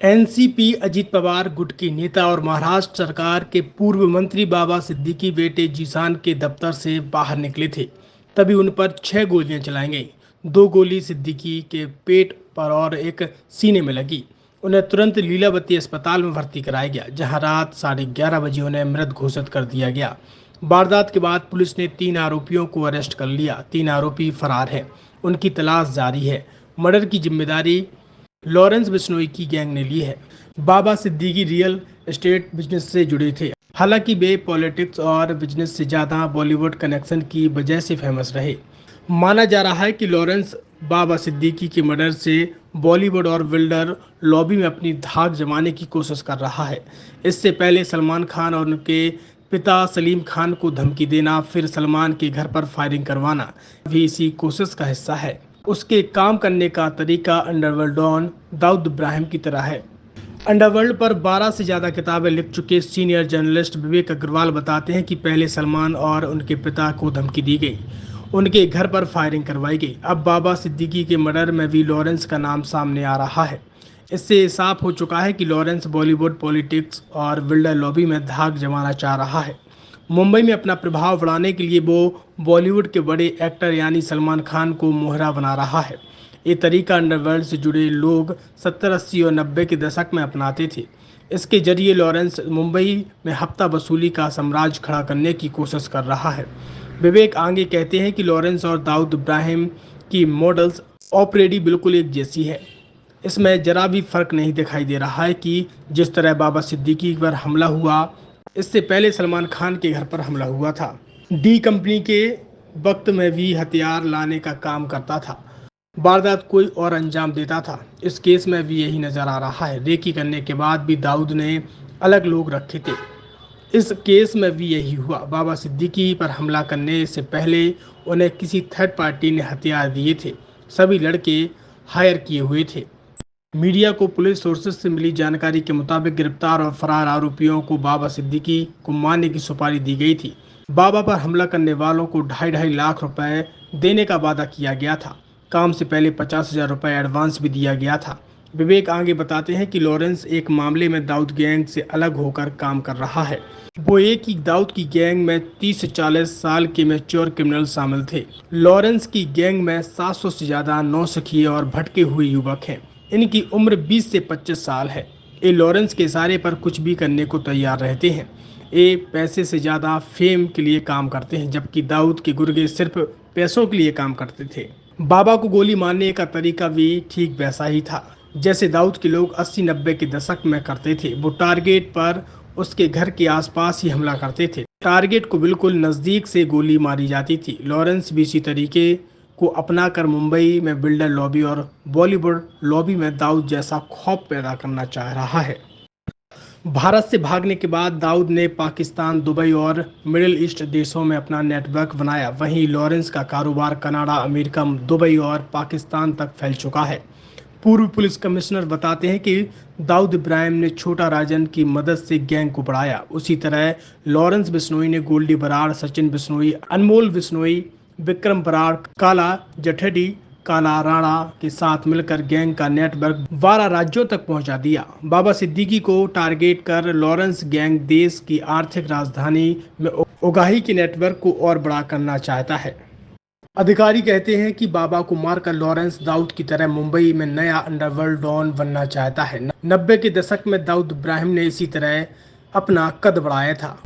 NCP Ajit Pawar गुट के नेता और महाराष्ट्र सरकार के पूर्व मंत्री बाबा सिद्दीकी बेटे जीशान के दफ्तर से बाहर निकले थे। तभी उन पर 6 गोलियां चलाई गईं। 2 गोली सिद्दीकी के पेट पर और एक सीने में लगी। उन्हें तुरंत लीलावती अस्पताल में भर्ती कराया गया, जहां रात 11:30 बजे उन्हें मृत घोषित कर दिया गया। वारदात के बाद पुलिस ने 3 आरोपियों को अरेस्ट कर लिया। 3 आरोपी फरार हैं। उनकी तलाश जारी है। मर्डर की जिम्मेदारी लॉरेंस बिश्नोई की गैंग ने ली है। बाबा सिद्दीकी रियल एस्टेट बिजनेस से जुड़े थे। हालांकि वे पॉलिटिक्स और बिजनेस से ज़्यादा बॉलीवुड कनेक्शन की वजह से फेमस रहे। माना जा रहा है कि लॉरेंस बाबा सिद्दीकी के मर्डर से बॉलीवुड और बिल्डर लॉबी में अपनी धाक जमाने की कोशिश कर रहा है। इससे पहले सलमान खान और उनके पिता सलीम खान को धमकी देना, फिर सलमान के घर पर फायरिंग करवाना भी इसी कोशिश का हिस्सा है। उसके काम करने का तरीका अंडरवर्ल्ड डॉन दाऊद इब्राहिम की तरह है। अंडरवर्ल्ड पर 12 से ज़्यादा किताबें लिख चुके सीनियर जर्नलिस्ट विवेक अग्रवाल बताते हैं कि पहले सलमान और उनके पिता को धमकी दी गई, उनके घर पर फायरिंग करवाई गई। अब बाबा सिद्दीकी के मर्डर में भी लॉरेंस का नाम सामने आ रहा है। इससे साफ हो चुका है कि लॉरेंस बॉलीवुड पॉलिटिक्स और बिल्डर लॉबी में धाक जमाना चाह रहा है। मुंबई में अपना प्रभाव बढ़ाने के लिए वो बॉलीवुड के बड़े एक्टर यानी सलमान खान को मोहरा बना रहा है। ये तरीका अंडरवर्ल्ड से जुड़े लोग 70, 80 और 90 के दशक में अपनाते थे। इसके जरिए लॉरेंस मुंबई में हफ्ता वसूली का साम्राज्य खड़ा करने की कोशिश कर रहा है। विवेक आगे कहते हैं कि लॉरेंस और दाऊद इब्राहिम की मॉडल्स ऑपरेडी बिल्कुल एक जैसी है। इसमें जरा भी फर्क नहीं दिखाई दे रहा है कि जिस तरह बाबा सिद्दीकी पर हमला हुआ, इससे पहले सलमान खान के घर पर हमला हुआ था। डी कंपनी के वक्त में भी हथियार लाने का काम करता था। वारदात कोई और अंजाम देता था। इस केस में भी यही नजर आ रहा है। रेकी करने के बाद भी दाऊद ने अलग लोग रखे थे। इस केस में भी यही हुआ। बाबा सिद्दीकी पर हमला करने से पहले उन्हें किसी थर्ड पार्टी ने हथियार दिए थे। सभी लड़के हायर किए हुए थे। मीडिया को पुलिस सोर्सेज से मिली जानकारी के मुताबिक गिरफ्तार और फरार आरोपियों को बाबा सिद्दीकी को मारने की सुपारी दी गई थी। बाबा पर हमला करने वालों को 2.5 लाख रुपए देने का वादा किया गया था। काम से पहले 50,000 रुपए एडवांस भी दिया गया था। विवेक आगे बताते हैं कि लॉरेंस एक मामले में दाऊद गैंग से अलग होकर काम कर रहा है। वो एक ही दाऊद की गैंग में 30 से 40 साल के मैच्योर क्रिमिनल शामिल थे। लॉरेंस की गैंग में 700 से ज़्यादा नौसिखिए और भटके हुए युवक हैं। इनकी उम्र 20 से 25 साल है। ये लॉरेंस के इशारे पर कुछ भी करने को तैयार रहते हैं। ये पैसे से ज़्यादा फेम के लिए काम करते हैं, जबकि दाऊद के गुर्गे सिर्फ पैसों के लिए काम करते थे। बाबा को गोली मारने का तरीका भी ठीक वैसा ही था जैसे दाऊद के लोग 80-90 के दशक में करते थे। वो टारगेट पर उसके घर के आसपास ही हमला करते थे। टारगेट को बिल्कुल नज़दीक से गोली मारी जाती थी। लॉरेंस भी इसी तरीके को अपनाकर मुंबई में बिल्डर लॉबी और बॉलीवुड लॉबी में दाऊद जैसा खौफ पैदा करना चाह रहा है। भारत से भागने के बाद दाऊद ने पाकिस्तान, दुबई और मिडिल ईस्ट देशों में अपना नेटवर्क बनाया। वहीं लॉरेंस का कारोबार कनाडा, अमेरिका, दुबई और पाकिस्तान तक फैल चुका है। पूर्व पुलिस कमिश्नर बताते हैं कि दाऊद इब्राहिम ने छोटा राजन की मदद से गैंग को बढ़ाया। उसी तरह लॉरेंस बिश्नोई ने गोल्डी बराड़, सचिन बिश्नोई, अनमोल बिश्नोई, विक्रम बराड़, काला जठेडी, काला राणा के साथ मिलकर गैंग का नेटवर्क 12 राज्यों तक पहुंचा दिया। बाबा सिद्दीकी को टारगेट कर लॉरेंस गैंग देश की आर्थिक राजधानी में उगाही के नेटवर्क को और बड़ा करना चाहता है। अधिकारी कहते हैं कि बाबा को मारकर लॉरेंस दाऊद की तरह मुंबई में नया अंडरवर्ल्ड डॉन बनना चाहता है। 90 के दशक में दाऊद इब्राहिम ने इसी तरह अपना कद बढ़ाया था।